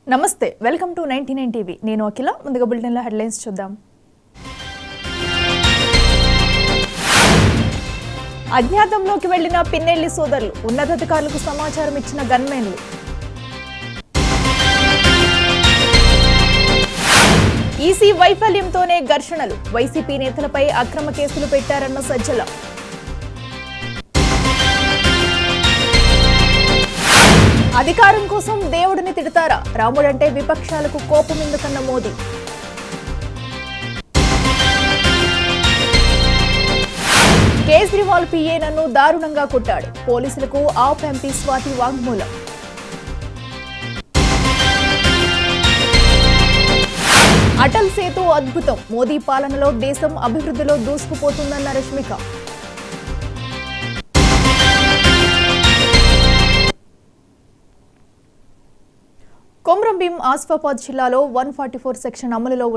నమస్తే welcome to 99 TV నేను అఖిల ముందుగా బులెటిన్ లో హెడ్లైన్స్ చూద్దాం అజ్ఞాతంలోకి వెళ్లిన పిన్నెల్లి సోదరులు ఉన్నతాధికారులకు సమాచారం ఇచ్చిన గన్మెన్లు ఈసీ వైఫల్యంతోనే ఘర్షణలు వైసీపీ నేతలపై అక్రమ కేసులు పెట్టారన్న సజ్జల అధికారం కోసం దేవుడిని తిడతారా రాముడంటే విపక్షాలకు కోపం ఎందుకన్న మోదీ కేజ్రీవాల్ పీఏ నన్ను దారుణంగా కొట్టాడు పోలీసులకు ఆప్ ఎంపీ స్వాతి వాంగ్మూలం అటల్ సేతు అద్భుతం మోదీ పాలనలో దేశం అభివృద్ధిలో దూసుకుపోతుందన్న రష్మిక కొమ్రంభీం ఆసిఫాబాద్ జిల్లాలో 144 సెక్షన్ అమలులో ఉన్న